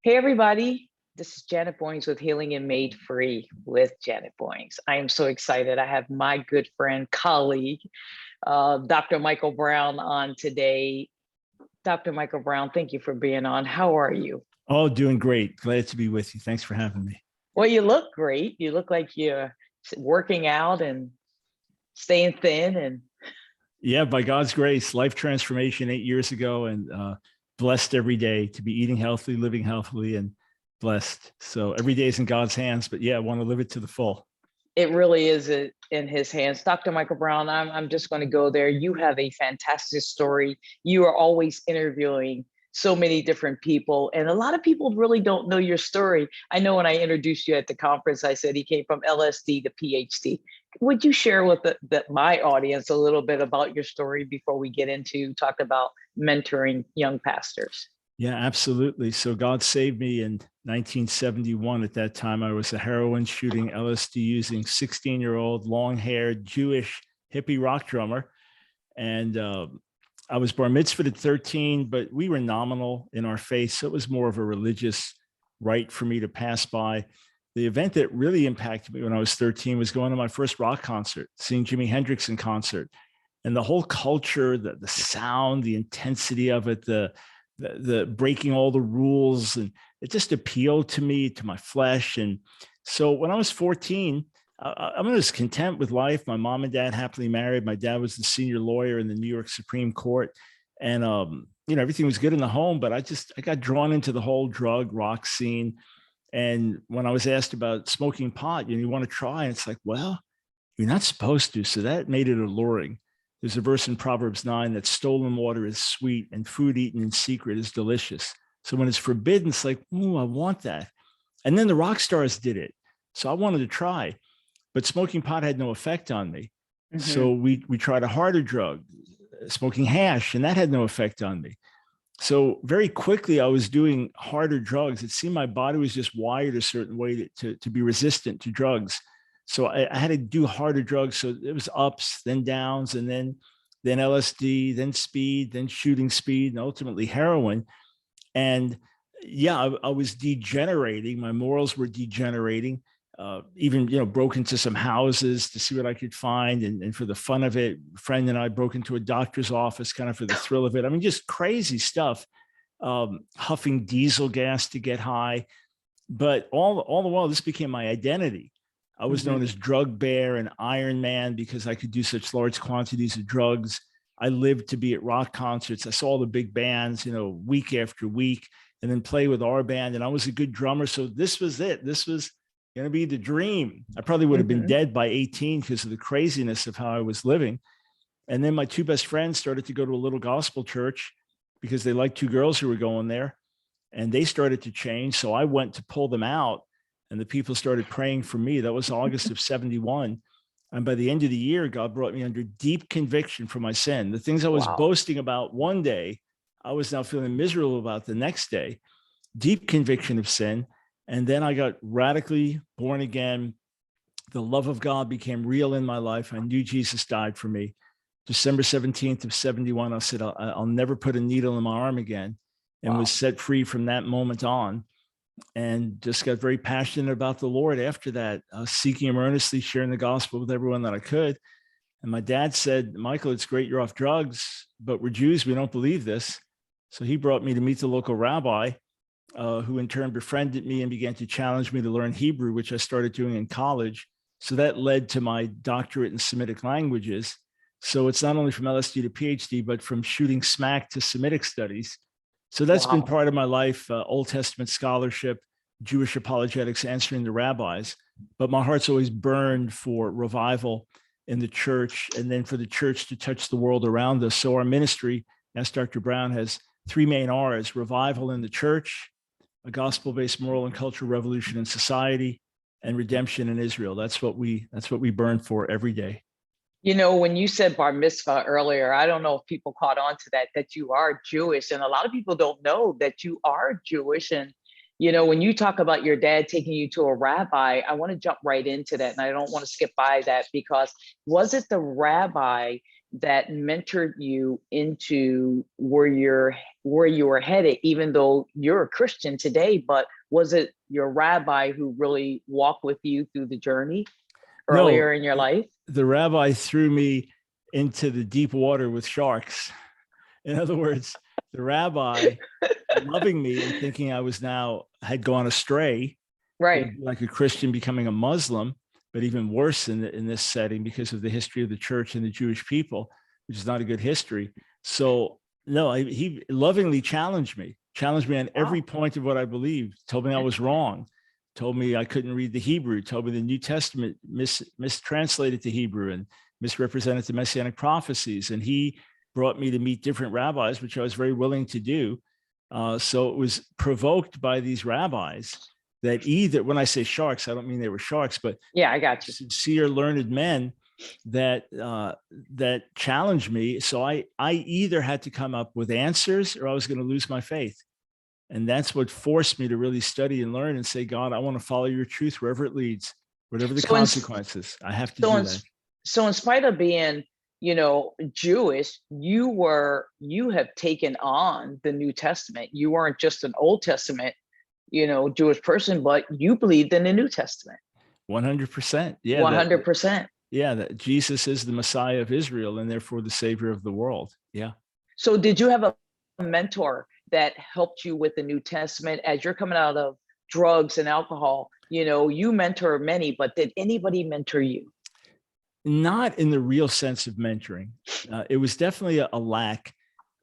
Hey, everybody. This is Janet Boyings with Healing and Made Free with Janet Boyings. I am so excited. I have my good friend, colleague, Dr. Michael Brown on today. Dr. Michael Brown, thank you for being on. How are you? Oh, doing great. Glad to be with you. Thanks for having me. Well, you look great. You look like you're working out and staying thin. And Yeah, by God's grace, life transformation 8 years ago, and blessed every day to be eating healthy, living healthily, and blessed. So every day is in God's hands, but yeah, I want to live it to the full. it really is in his hands. Dr. Michael Brown, I'm just going to go there. You have a fantastic story. You are always interviewing so many different people, and a lot of people really don't know your story. I know when I introduced you at the conference, I said he came from LSD to PhD. Would you share with my audience a little bit about your story before we get into talk about mentoring young pastors? Yeah, absolutely. So God saved me in 1971. At that time, I was a heroin shooting, LSD using 16-year-old, long-haired Jewish hippie rock drummer. And I was bar mitzvahed at 13, but we were nominal in our faith. So it was more of a religious rite for me to pass by. The event that really impacted me when I was 13 was going to my first rock concert, seeing Jimi Hendrix in concert. And the whole culture, the sound, the intensity of it, the breaking all the rules, and it just appealed to me, to my flesh. And so when I was 14, I was content with life. My mom and dad happily married. My dad was the senior lawyer in the New York Supreme Court, and everything was good in the home. But I got drawn into the whole drug rock scene. And when I was asked about smoking pot, you want to try, and it's like, well, you're not supposed to. So that made it alluring. There's a verse in Proverbs 9 that stolen water is sweet and food eaten in secret is delicious. So when it's forbidden, it's like, oh, I want that. And then the rock stars did it. So I wanted to try, but smoking pot had no effect on me. Mm-hmm. So we tried a harder drug, smoking hash, and that had no effect on me. So very quickly, I was doing harder drugs. It seemed my body was just wired a certain way to be resistant to drugs. So I had to do harder drugs. So it was ups, then downs, and then LSD, then speed, then shooting speed, and ultimately heroin. And yeah, I was degenerating. My morals were degenerating. Even broke into some houses to see what I could find, and for the fun of it, a friend and I broke into a doctor's office kind of for the thrill of it. I mean, just crazy stuff. Huffing diesel gas to get high, but all the while, this became my identity. I was known as Drug Bear and Iron Man because I could do such large quantities of drugs. I lived to be at rock concerts. I saw the big bands, week after week, and then play with our band. And I was a good drummer. So this was it. This was going to be the dream. I probably would have been dead by 18 because of the craziness of how I was living. And then my two best friends started to go to a little gospel church because they liked two girls who were going there, and they started to change. So I went to pull them out, and the people started praying for me. That was August of 71. And by the end of the year, God brought me under deep conviction for my sin. The things I was boasting about one day, I was now feeling miserable about the next day. Deep conviction of sin. And then I got radically born again. The love of God became real in my life. I knew Jesus died for me. December 17th of 71, I said, I'll never put a needle in my arm again, and was set free from that moment on. And just got very passionate about the Lord after that, seeking him earnestly, sharing the gospel with everyone that I could. And my dad said, Michael, it's great you're off drugs, but we're Jews. We don't believe this. So he brought me to meet the local rabbi, who in turn befriended me and began to challenge me to learn Hebrew, which I started doing in college. So that led to my doctorate in Semitic languages. So it's not only from LSD to PhD, but from shooting smack to Semitic studies. So that's been part of my life, Old Testament scholarship, Jewish apologetics, answering the rabbis. But my heart's always burned for revival in the church, and then for the church to touch the world around us. So our ministry, as Dr. Brown, has three main R's: revival in the church, a gospel-based moral and cultural revolution in society, and redemption in Israel. That's what we burn for every day. When you said bar mitzvah earlier, I don't know if people caught on to that you are Jewish. And a lot of people don't know that you are Jewish. And, when you talk about your dad taking you to a rabbi, I want to jump right into that. And I don't want to skip by that, because was it the rabbi that mentored you into where you were headed, even though you're a Christian today? But was it your rabbi who really walked with you through the journey No, earlier in your life? the rabbi threw me into the deep water with sharks. In other words, the rabbi loving me and thinking I was now had gone astray, Right. like a Christian becoming a Muslim, but even worse in this setting because of the history of the church and the Jewish people, which is not a good history. So no, he lovingly challenged me on every Wow. point of what I believed, told me I was wrong, told me I couldn't read the Hebrew, told me the New Testament mistranslated the Hebrew and misrepresented the Messianic prophecies. And he brought me to meet different rabbis, which I was very willing to do. So it was provoked by these rabbis that either, when I say sharks, I don't mean they were sharks, but Yeah, I got you. sincere, learned men that that challenged me. So I either had to come up with answers or I was going to lose my faith. And that's what forced me to really study and learn and say, God, I want to follow your truth wherever it leads, whatever the So in, consequences. I have to so do in, that. so in spite of being, Jewish, you have taken on the New Testament. You weren't just an Old Testament, Jewish person, but you believed in the New Testament. 100%. Yeah. 100%. Yeah. That Jesus is the Messiah of Israel and therefore the savior of the world. Yeah. So did you have a mentor that helped you with the New Testament as you're coming out of drugs and alcohol? You mentor many, but did anybody mentor you? Not in the real sense of mentoring. It was definitely a lack,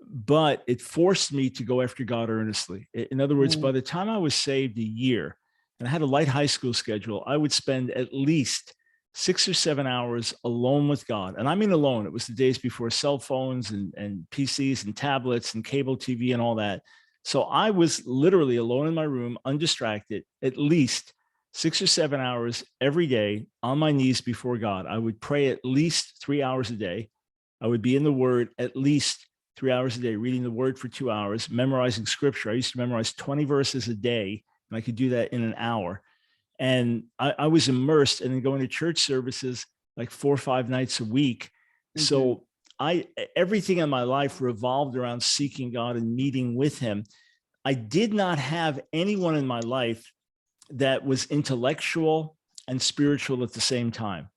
but it forced me to go after God earnestly. In other words, by the time I was saved a year and I had a light high school schedule, I would spend at least 6 or 7 hours alone with God. And I mean alone. It was the days before cell phones and PCs and tablets and cable TV and all that. So I was literally alone in my room, undistracted, at least 6 or 7 hours every day on my knees before God. I would pray at least 3 hours a day. I would be in the Word at least 3 hours a day, reading the Word for 2 hours, memorizing scripture. I used to memorize 20 verses a day, and I could do that in an hour. And I was immersed and then going to church services like 4 or 5 nights a week. So everything in my life revolved around seeking God and meeting with him. I did not have anyone in my life that was intellectual and spiritual at the same time.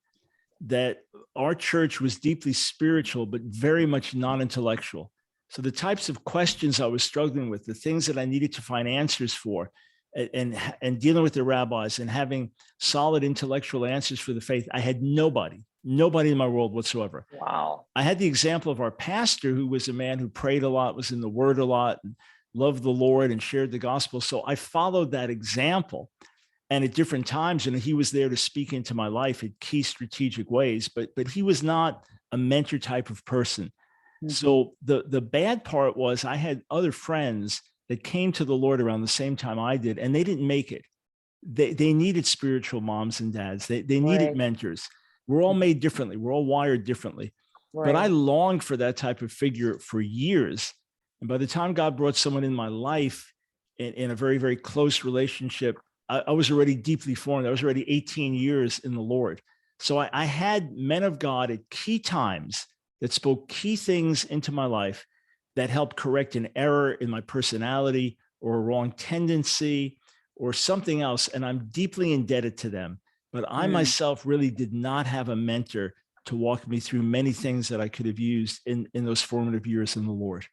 That our church was deeply spiritual, but very much non-intellectual. So the types of questions I was struggling with, the things that I needed to find answers for, and dealing with the rabbis and having solid intellectual answers for the faith, I had nobody in my world whatsoever. Wow. I had the example of our pastor, who was a man who prayed a lot, was in the Word a lot, and loved the Lord and shared the gospel. So I followed that example. And at different times, he was there to speak into my life in key strategic ways, but he was not a mentor type of person. So the bad part was I had other friends that came to the Lord around the same time I did, and they didn't make it. They needed spiritual moms and dads. They needed mentors. We're all made differently. We're all wired differently. But I longed for that type of figure for years. And by the time God brought someone in my life in a very, very close relationship, I was already deeply formed. I was already 18 years in the Lord. So I had men of God at key times that spoke key things into my life that helped correct an error in my personality or a wrong tendency or something else. And I'm deeply indebted to them. But I myself really did not have a mentor to walk me through many things that I could have used in those formative years in the Lord.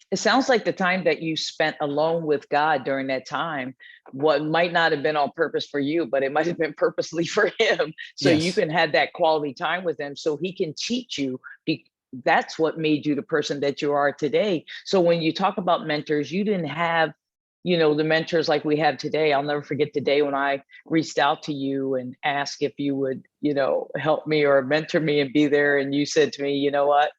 It sounds like the time that you spent alone with God during that time, what might not have been on purpose for you, but it might have been purposely for him. So you can have that quality time with him so he can teach you. That's what made you the person that you are today. So when you talk about mentors, you didn't have, the mentors like we have today. I'll never forget the day when I reached out to you and asked if you would, help me or mentor me and be there. And you said to me, you know what?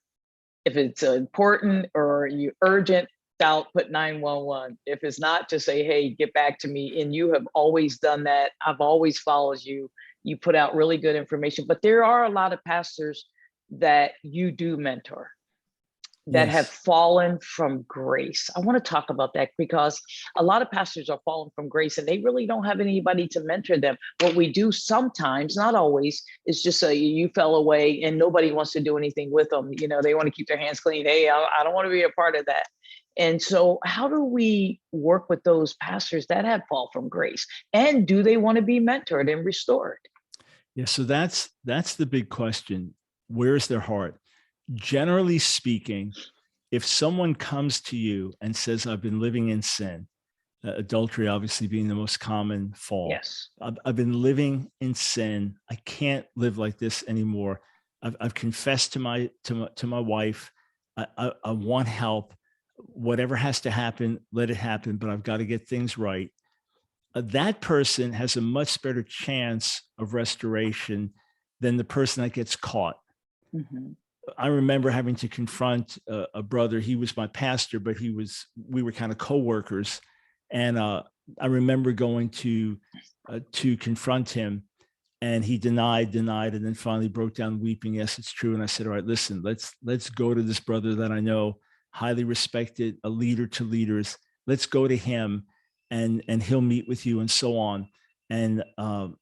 If it's important or you urgent, put 911. If it's not, just say, hey, get back to me. And you have always done that. I've always followed you. You put out really good information, but there are a lot of pastors that you do mentor. that have Yes. fallen from grace. I want to talk about that because a lot of pastors are falling from grace and they really don't have anybody to mentor them. What we do sometimes, not always, is just say you fell away and nobody wants to do anything with them. You know, they want to keep their hands clean. Hey, I don't want to be a part of that. And so, how do we work with those pastors that have fall from grace? And do they want to be mentored and restored? Yeah. So that's the big question. Where's their heart? Generally speaking, if someone comes to you and says, I've been living in sin, adultery obviously being the most common fall. Yes. I've been living in sin. I can't live like this anymore. I've confessed to my wife. I want help. Whatever has to happen, let it happen, but I've got to get things right. That person has a much better chance of restoration than the person that gets caught. Mm-hmm. I remember having to confront a brother. He was my pastor, but we were kind of co-workers. And I remember going to confront him, and he denied, and then finally broke down weeping. Yes, it's true. And I said, all right, listen, let's go to this brother that I know, highly respected, a leader to leaders. Let's go to him, and he'll meet with you, and so on. And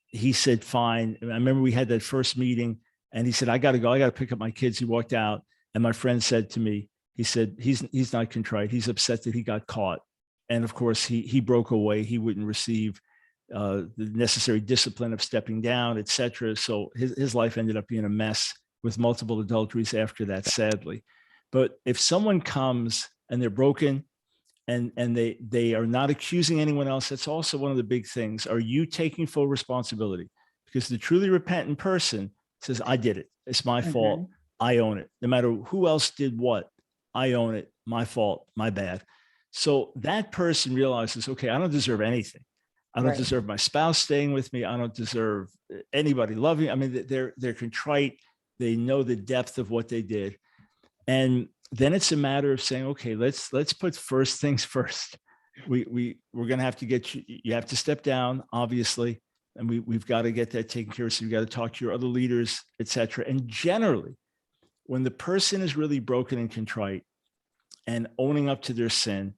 he said, fine. I remember we had that first meeting, and he said, I got to go. I got to pick up my kids. He walked out, and my friend said to me, he said, he's not contrite. He's upset that he got caught. And of course, he broke away. He wouldn't receive the necessary discipline of stepping down, et cetera. So his life ended up being a mess with multiple adulteries after that, sadly. But if someone comes and they're broken, and they are not accusing anyone else, that's also one of the big things. Are you taking full responsibility? Because the truly repentant person says, I did it. It's my fault. Mm-hmm. I own it. No matter who else did what, I own it. My fault, my bad. So that person realizes, okay, I don't deserve anything. I don't Right. deserve my spouse staying with me. I don't deserve anybody loving. I mean, they're contrite. They know the depth of what they did. And then it's a matter of saying, okay, let's put first things first. We're going to have to get you have to step down, obviously. And we've got to get that taken care of. So you've got to talk to your other leaders, et cetera. And generally, when the person is really broken and contrite and owning up to their sin,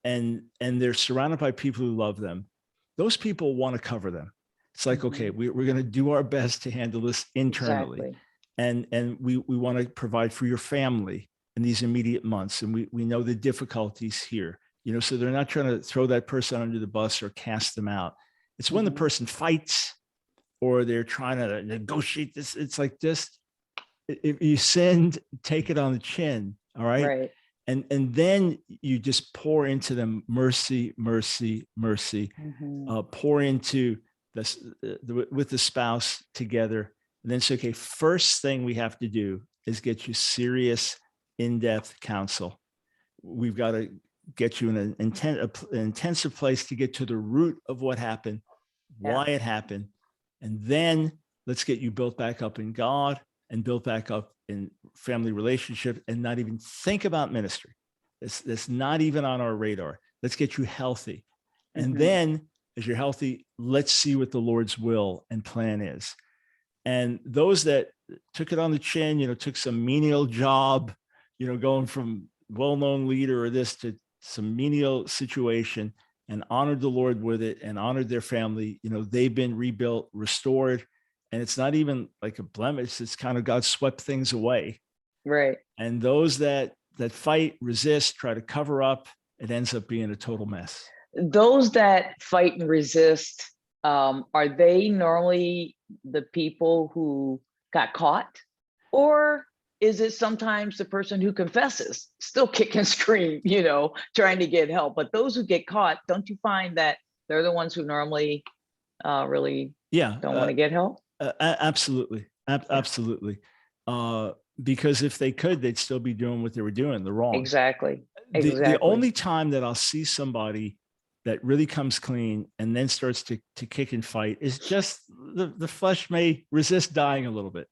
and they're surrounded by people who love them, those people want to cover them. It's like, okay, we're going to do our best to handle this internally. Exactly. And we want to provide for your family in these immediate months. And we know the difficulties here, so they're not trying to throw that person under the bus or cast them out. It's when the person fights or they're trying to negotiate this. It's like this. If you sinned, take it on the chin. All right. Right. And then you just pour into them mercy, mercy, mercy. Pour into this with the spouse together. And then say, okay, first thing we have to do is get you serious, in-depth counsel. We've got to get you in an intensive place to get to the root of what happened, why it happened. And then let's get you built back up in God and built back up in family relationship, and not even think about ministry. That's not even on our radar. Let's get you healthy. And then as you're healthy, let's see what the Lord's will and plan is. And those that took it on the chin, took some menial job, going from well-known leader or this to some menial situation, and honored the Lord with it and honored their family, they've been rebuilt, restored. And it's not even like a blemish. It's kind of God swept things away. Right. And those that fight, resist, try to cover up, it ends up being a total mess. Those that fight and resist, are they normally the people who got caught? Or is it sometimes the person who confesses, still kick and scream, trying to get help? But those who get caught, don't you find that they're the ones who normally really don't want to get help? Absolutely. Absolutely. Because if they could, they'd still be doing what they were doing, the wrong. Exactly. The only time that I'll see somebody that really comes clean and then starts to kick and fight is just the flesh may resist dying a little bit.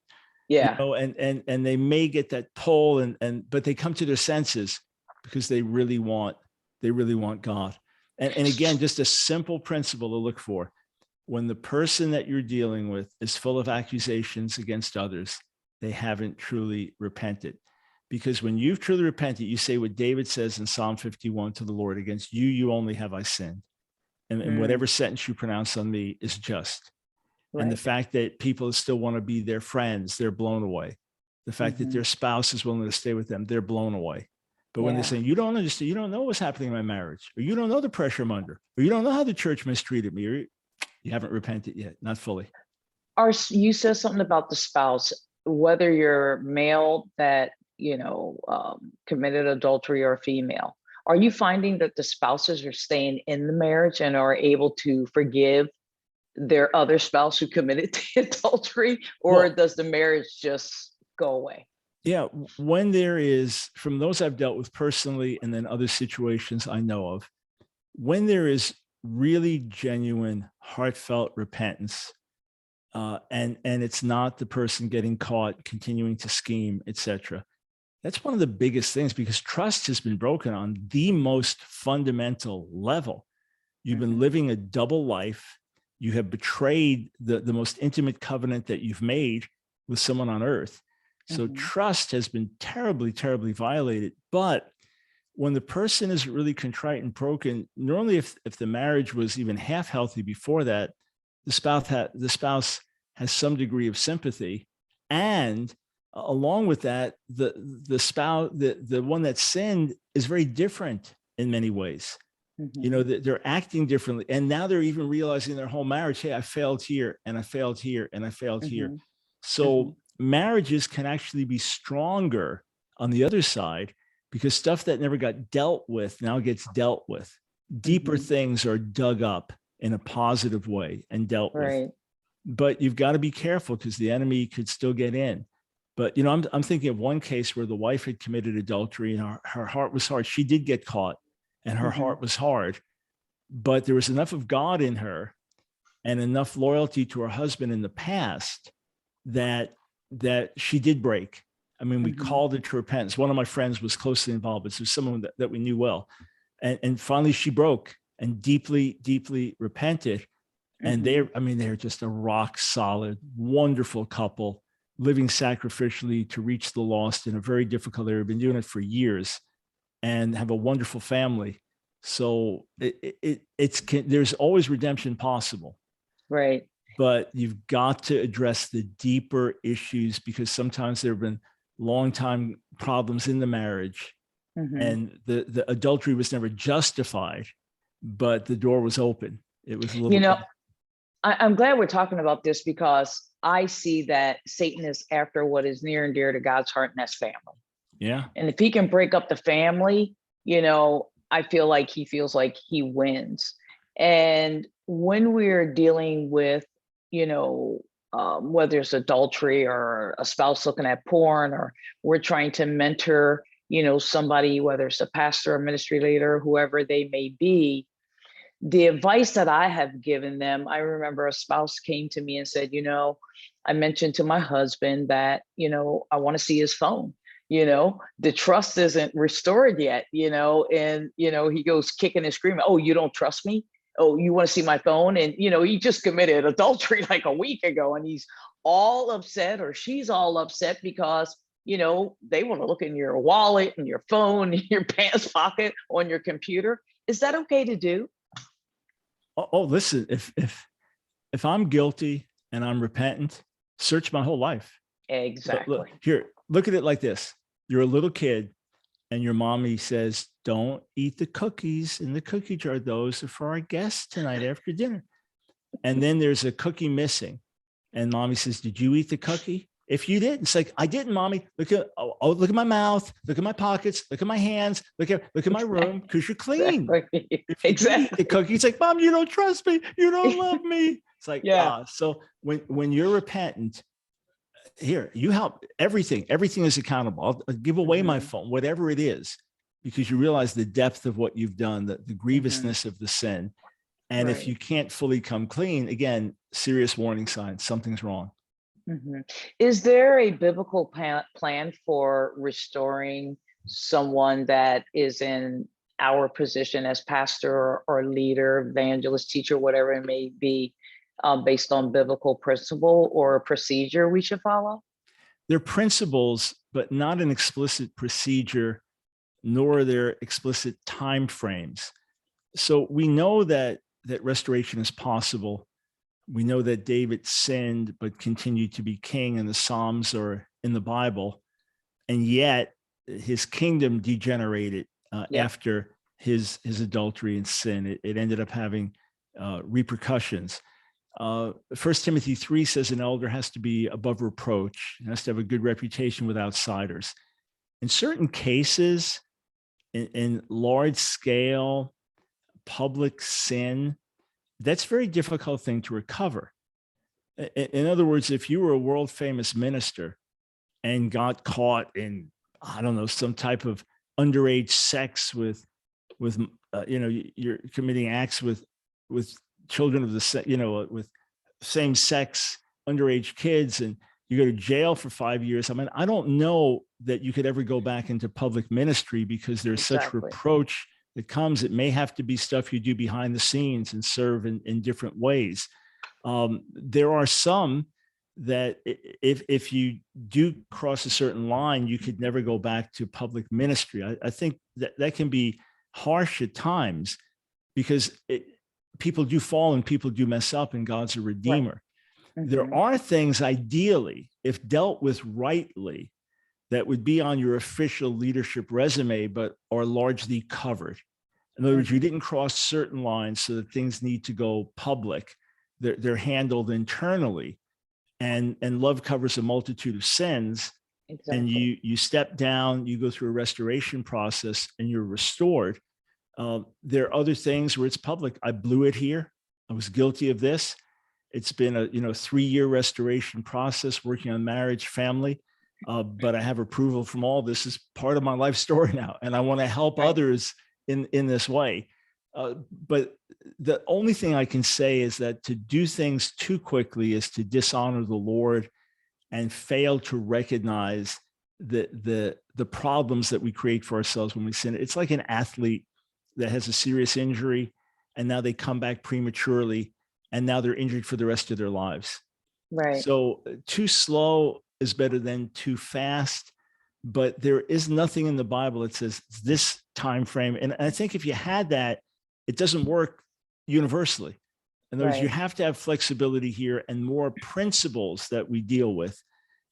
Yeah. And they may get that pull but they come to their senses because they really want God. And again, just a simple principle to look for. When the person that you're dealing with is full of accusations against others, they haven't truly repented. Because when you've truly repented, you say what David says in Psalm 51 to the Lord, against you, you only have I sinned. And whatever sentence you pronounce on me is just. And the Right. fact that people still want to be their friends, they're blown away. The fact that their spouse is willing to stay with them, they're blown away. But when they're saying, you don't understand, you don't know what's happening in my marriage, or you don't know the pressure I'm under, or you don't know how the church mistreated me, or you haven't repented yet, not fully. You said something about the spouse, whether you're male that, committed adultery or female. Are you finding that the spouses are staying in the marriage and are able to forgive their other spouse who committed the adultery, or Well, does the marriage just go away? yeah, when there is, from those I've dealt with personally, and then other situations I know of, when there is really genuine, heartfelt repentance, and it's not the person getting caught, continuing to scheme, etc. That's one of the biggest things, because trust has been broken on the most fundamental level. You've been living a double life. You have betrayed the most intimate covenant that you've made with someone on earth. So trust has been terribly, terribly violated. But when the person is really contrite and broken, normally if the marriage was even half healthy before that, the spouse has some degree of sympathy. And along with that, the spouse, the one that sinned, is very different in many ways. They're acting differently. And now they're even realizing their whole marriage, hey, I failed here, and I failed here, and I failed here. So marriages can actually be stronger on the other side, because stuff that never got dealt with now gets dealt with. Deeper things are dug up in a positive way and dealt with. But you've got to be careful, because the enemy could still get in. But, I'm thinking of one case where the wife had committed adultery, and her heart was hard. She did get caught, and her heart was hard, but there was enough of God in her and enough loyalty to her husband in the past that she did break. I mean, we called it to repentance. One of my friends was closely involved, but it was someone that we knew well. And finally she broke and deeply, deeply repented. And they're just a rock solid, wonderful couple, living sacrificially to reach the lost in a very difficult area. Been doing it for years and have a wonderful family. So there's always redemption possible. Right. But you've got to address the deeper issues, because sometimes there have been long time problems in the marriage, and the adultery was never justified, but the door was open. It was a little. I'm glad we're talking about this, because I see that Satan is after what is near and dear to God's heart, and that's family. Yeah. And if he can break up the family, I feel like he feels like he wins. And when we're dealing with, whether it's adultery or a spouse looking at porn, or we're trying to mentor, somebody, whether it's a pastor or ministry leader, whoever they may be, the advice that I have given them, I remember a spouse came to me and said, I mentioned to my husband that, I want to see his phone. The trust isn't restored yet, and, he goes kicking and screaming, oh, you don't trust me? Oh, you want to see my phone? And, he just committed adultery like a week ago, and he's all upset, or she's all upset, because, they want to look in your wallet and your phone, in your pants pocket, on your computer. Is that okay to do? Oh, listen, if I'm guilty and I'm repentant, search my whole life. Exactly. Look, here, look at it like this. You're a little kid and your mommy says, don't eat the cookies in the cookie jar. Those are for our guests tonight after dinner. And then there's a cookie missing. And mommy says, did you eat the cookie? If you didn't, it's like, I didn't, mommy. Look at look at my mouth, look at my pockets, look at my hands, look at my room, because you're clean. Exactly. If you did eat the cookie, it's like, Mom, you don't trust me, you don't love me. It's like, so when you're repentant, here, you help everything is accountable. I'll give away my phone, whatever it is, because you realize the depth of what you've done, the grievousness of the sin. And if you can't fully come clean, again, serious warning signs, something's wrong. Is there a biblical plan for restoring someone that is in our position as pastor or leader, evangelist, teacher, whatever it may be, based on biblical principle or procedure we should follow? they're principles, but not an explicit procedure, nor are there explicit time frames. So we know that restoration is possible. We know that David sinned but continued to be king, and the Psalms are in the Bible. And yet his kingdom degenerated after his adultery and sin. It ended up having repercussions. 1 Timothy 3 says an elder has to be above reproach, has to have a good reputation with outsiders. In certain cases, in large scale public sin, that's a very difficult thing to recover. In other words, if you were a world famous minister and got caught in, I don't know, some type of underage sex with you're committing acts with children of the, with same sex underage kids, and you go to jail for 5 years. I mean, I don't know that you could ever go back into public ministry, because there's such reproach that comes. It may have to be stuff you do behind the scenes and serve in different ways. There are some that if you do cross a certain line, you could never go back to public ministry. I think that can be harsh at times, because people do fall and people do mess up, and God's a redeemer. Right. There are things, ideally, if dealt with rightly, that would be on your official leadership resume, but are largely covered. In other words, you didn't cross certain lines, so that things need to go public. They're handled internally, and love covers a multitude of sins. Exactly. And you step down, you go through a restoration process, and you're restored. There are other things where it's public. I blew it here. I was guilty of this. It's been a 3-year restoration process, working on marriage, family. But I have approval from all. This is part of my life story now, and I want to help others in this way. But the only thing I can say is that to do things too quickly is to dishonor the Lord and fail to recognize the problems that we create for ourselves when we sin. It's like an athlete that has a serious injury, and now they come back prematurely, and now they're injured for the rest of their lives. Right. So too slow is better than too fast, but there is nothing in the Bible that says this time frame. And I think if you had that, it doesn't work universally. In other words, you have to have flexibility here and more principles that we deal with.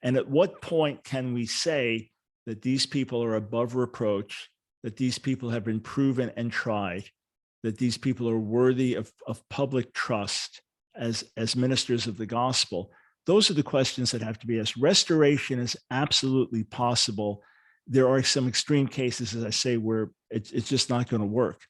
And at what point can we say that these people are above reproach, that these people have been proven and tried, that these people are worthy of public trust as ministers of the gospel? Those are the questions that have to be asked. Restoration is absolutely possible. There are some extreme cases, as I say, where it's just not going to work.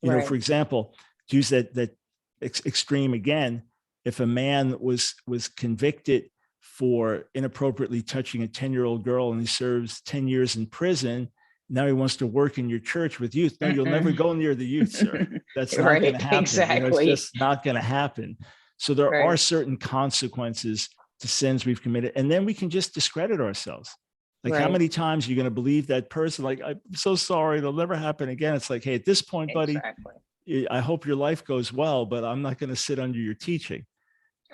You know, for example, to use that extreme again, if a man was convicted for inappropriately touching a 10-year-old girl and he serves 10 years in prison, now he wants to work in your church with youth. No, you'll never go near the youth, sir. That's not going to happen. Exactly. It's just not going to happen. So there are certain consequences to sins we've committed, and then we can just discredit ourselves. Like, how many times are you going to believe that person? Like, I'm so sorry, it'll never happen again. It's like, hey, at this point, buddy, I hope your life goes well, but I'm not going to sit under your teaching.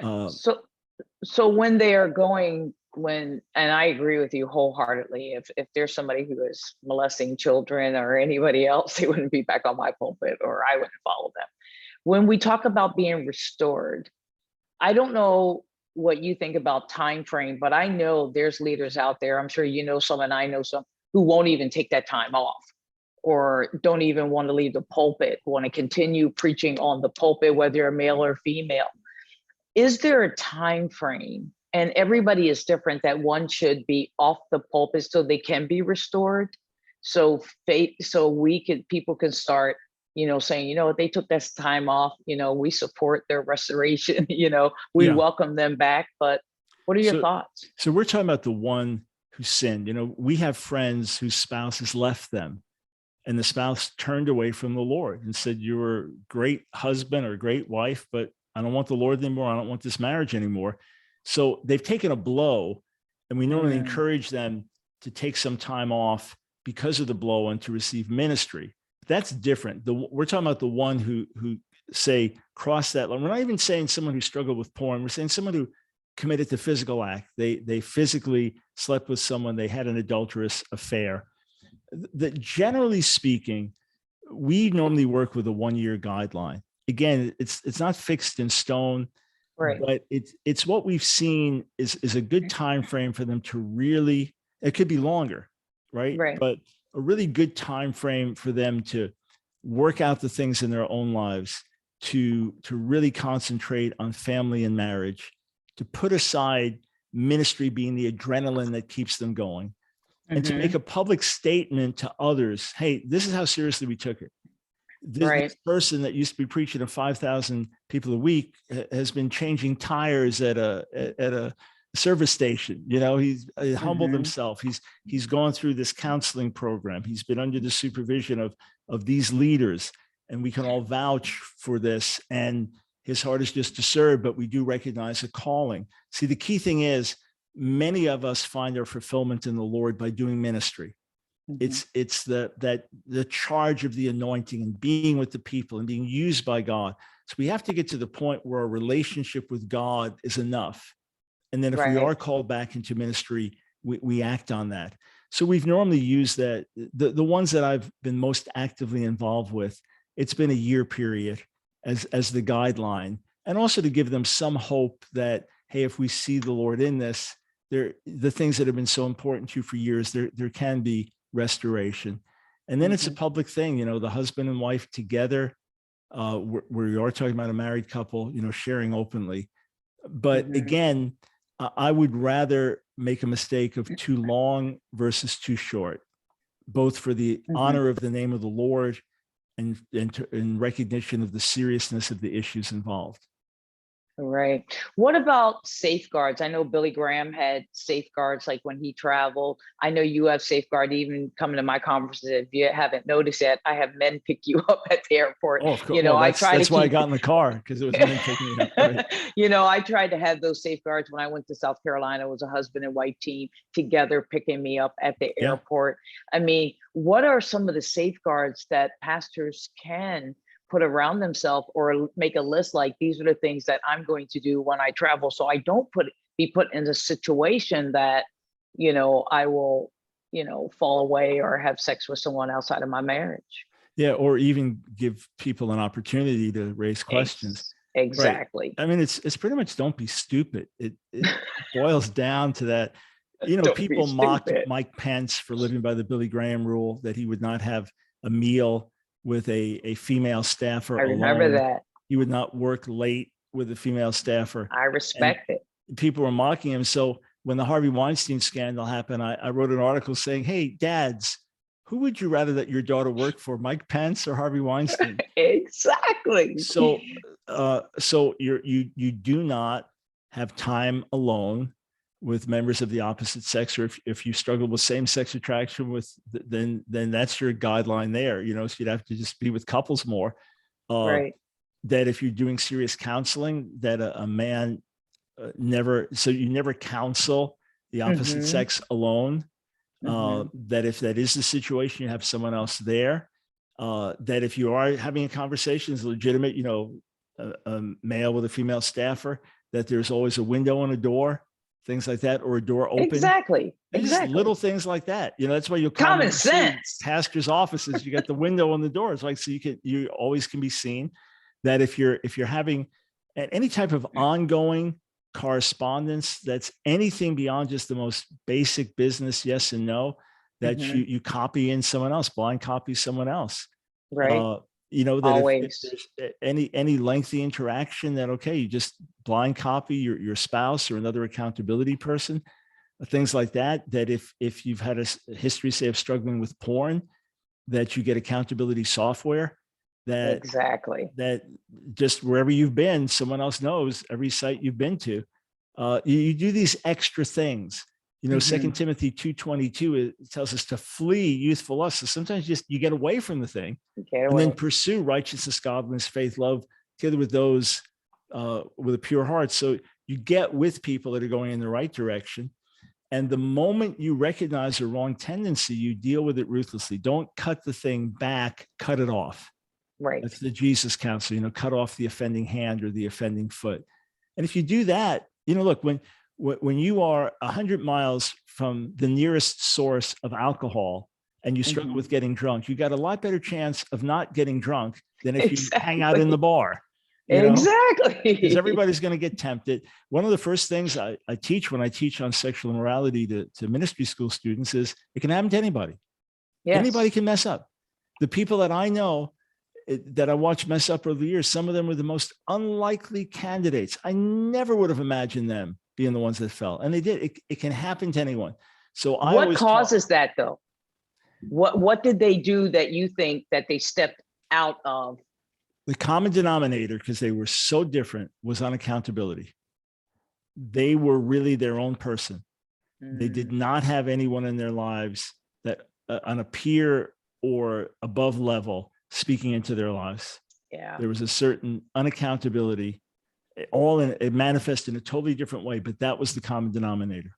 So when they are going, and I agree with you wholeheartedly, if there's somebody who is molesting children or anybody else, they wouldn't be back on my pulpit, or I wouldn't follow them. When we talk about being restored, I don't know what you think about time frame, but I know there's leaders out there, I'm sure you know some and I know some, who won't even take that time off, or don't even want to leave the pulpit, want to continue preaching on the pulpit, whether you're male or female. Is there a time frame? And everybody is different, that one should be off the pulpit so they can be restored. So people can start, saying, they took this time off, we support their restoration, we welcome them back. But what are your thoughts? So we're talking about the one who sinned. We have friends whose spouses left them, and the spouse turned away from the Lord and said, you were a great husband or a great wife, but I don't want the Lord anymore. I don't want this marriage anymore. So they've taken a blow, and we normally encourage them to take some time off because of the blow and to receive ministry. That's different. We're talking about the one who say cross that line. We're not even saying someone who struggled with porn. We're saying someone who committed the physical act. They physically slept with someone, they had an adulterous affair. That generally speaking, we normally work with a 1-year guideline. Again, it's not fixed in stone, Right. but it's what we've seen is a good time frame for them to really, it could be longer, right? Right. But a really good time frame for them to work out the things in their own lives, to really concentrate on family and marriage, to put aside ministry being the adrenaline that keeps them going, and to make a public statement to others, hey, this is how seriously we took it. This person that used to be preaching to 5,000 people a week has been changing tires at a service station. You know, he's humbled himself. He's gone through this counseling program. He's been under the supervision of these leaders, and we can all vouch for this. And his heart is just to serve, but we do recognize a calling. See, the key thing is, many of us find our fulfillment in the Lord by doing ministry. It's the charge of the anointing and being with the people and being used by God. So we have to get to the point where our relationship with God is enough. And then if we are called back into ministry, we act on that. So we've normally used that. The ones that I've been most actively involved with, it's been a year period as the guideline, and also to give them some hope that, hey, if we see the Lord in this, the things that have been so important to you for years, there can be restoration. And then it's a public thing, you know, the husband and wife together, where you are talking about a married couple, you know, sharing openly. But again, I would rather make a mistake of too long versus too short, both for the honor of the name of the Lord and in recognition of the seriousness of the issues involved. Right. What about safeguards? I know Billy Graham had safeguards like when he traveled. I know you have safeguard even coming to my conferences. If you haven't noticed yet, I have men pick you up at the airport. Oh, of course. You know, Well, I try that's to why I keep got in the car, because it was men picking me up. Right. You know, I tried to have those safeguards when I went to South Carolina. It was a husband and wife team together picking me up at the Yeah. airport. I mean, what are some of the safeguards that pastors can put around themselves, or make a list like, these are the things that I'm going to do when I travel, so I don't be put in a situation that, you know, I will, you know, fall away or have sex with someone outside of my marriage? Yeah, or even give people an opportunity to raise questions. Exactly. Right. I mean, it's pretty much, don't be stupid. It boils down to that. You know, Don't people be mocked stupid. Mike Pence for living by the Billy Graham rule, that he would not have a meal with a female staffer I remember alone. that. He would not work late with a female staffer. I respect it. People were mocking him. So when the Harvey Weinstein scandal happened, I wrote an article saying, hey, dads, who would you rather that your daughter work for, Mike Pence or Harvey Weinstein? Exactly. So you do not have time alone with members of the opposite sex, or if you struggle with same-sex attraction with, then that's your guideline there, you know, so you'd have to just be with couples more. Right. That if you're doing serious counseling, that a man you never counsel the opposite sex alone. That if that is the situation, you have someone else there. That if you are having a conversation is legitimate, you know, a male with a female staffer, that there's always a window and a door, things like that, or a door open. Exactly. Just little things like that. You know, that's why you'll come common sense. Pastors' offices. You got the window and the door. It's like, so you always can be seen. That if you're having any type of ongoing correspondence, that's anything beyond just the most basic business yes and no, that you copy in someone else, blind copy someone else. Right. You know, that if there's any lengthy interaction, that okay, you just blind copy your spouse or another accountability person, things like that. That if you've had a history, say, of struggling with porn, that you get accountability software. That just wherever you've been, someone else knows every site you've been to. You do these extra things. You know, 2 Timothy 2:22, it tells us to flee youthful lust. So sometimes you get away from the thing, and then pursue righteousness, godliness, faith, love, together with those with a pure heart. So you get with people that are going in the right direction. And the moment you recognize a wrong tendency, you deal with it ruthlessly. Don't cut the thing back, cut it off. Right. That's the Jesus counsel, you know, cut off the offending hand or the offending foot. And if you do that, look, when you are 100 miles from the nearest source of alcohol and you struggle with getting drunk, you got a lot better chance of not getting drunk than if you hang out in the bar. Exactly. Because everybody's going to get tempted. One of the first things I teach when I teach on sexual immorality to ministry school students is it can happen to anybody. Yes. Anybody can mess up. The people that I know that I watched mess up over the years, some of them were the most unlikely candidates. I never would have imagined them being the ones that fell. And they did. It can happen to anyone. So what causes that though? What did they do that you think that they stepped out of? The common denominator, because they were so different, was unaccountability. They were really their own person. They did not have anyone in their lives that on a peer or above level speaking into their lives. Yeah. There was a certain unaccountability, it manifested in a totally different way, but that was the common denominator.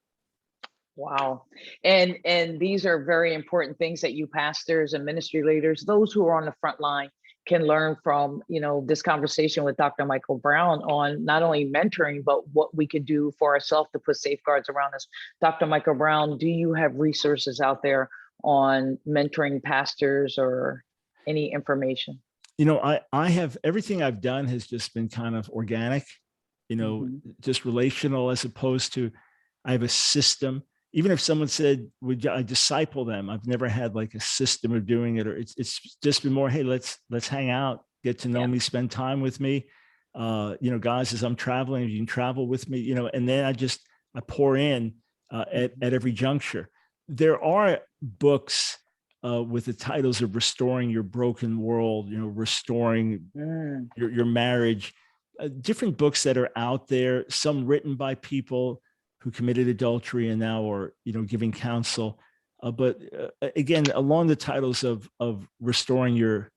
Wow. And these are very important things that you pastors and ministry leaders, those who are on the front line, can learn from, this conversation with Dr. Michael Brown on not only mentoring, but what we could do for ourselves to put safeguards around us. Dr. Michael Brown, do you have resources out there on mentoring pastors or any information? I have, everything I've done has just been kind of organic, just relational, as opposed to, I have a system. Even if someone said, would I disciple them? I've never had like a system of doing it, or it's just been more, hey, let's hang out, get to know me, spend time with me. Guys, as I'm traveling, you can travel with me, and then I pour in at every juncture. There are books with the titles of Restoring Your Broken World, restoring your marriage, different books that are out there, some written by people who committed adultery and now are, giving counsel. But again, along the titles of Restoring Your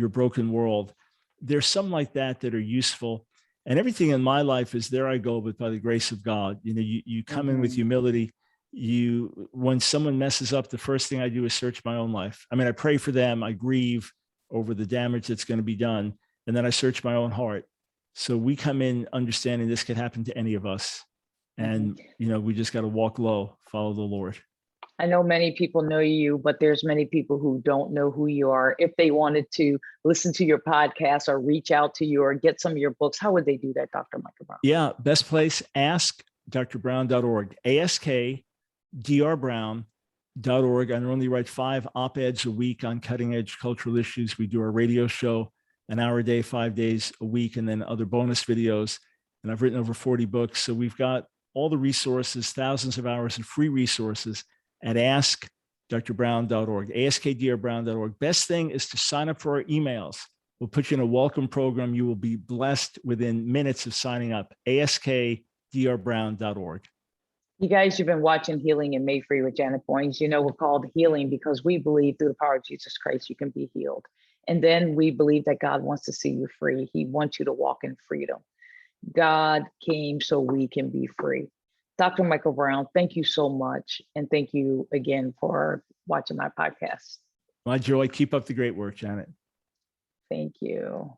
Broken World, there's some like that are useful. And everything in my life is there I go, but by the grace of God. You come in with humility. When someone messes up, the first thing I do is search my own life. I mean, I pray for them. I grieve over the damage that's going to be done. And then I search my own heart. So we come in understanding this could happen to any of us. And, we just got to walk low, follow the Lord. I know many people know you, but there's many people who don't know who you are. If they wanted to listen to your podcast or reach out to you or get some of your books, how would they do that, Dr. Michael Brown? Yeah, best place, askdrbrown.org, askdrbrown.org. I normally write 5 op-eds a week on cutting edge cultural issues. We do our radio show, an hour a day, 5 days a week, and then other bonus videos. And I've written over 40 books. So we've got all the resources, thousands of hours of free resources at askdrbrown.org, askdrbrown.org. Best thing is to sign up for our emails. We'll put you in a welcome program. You will be blessed within minutes of signing up, askdrbrown.org. You guys, you've been watching Healing and Made Free with Janet Boynes. We're called Healing because we believe through the power of Jesus Christ, you can be healed. And then we believe that God wants to see you free. He wants you to walk in freedom. God came so we can be free. Dr. Michael Brown, thank you so much. And thank you again for watching my podcast. My joy. Keep up the great work, Janet. Thank you.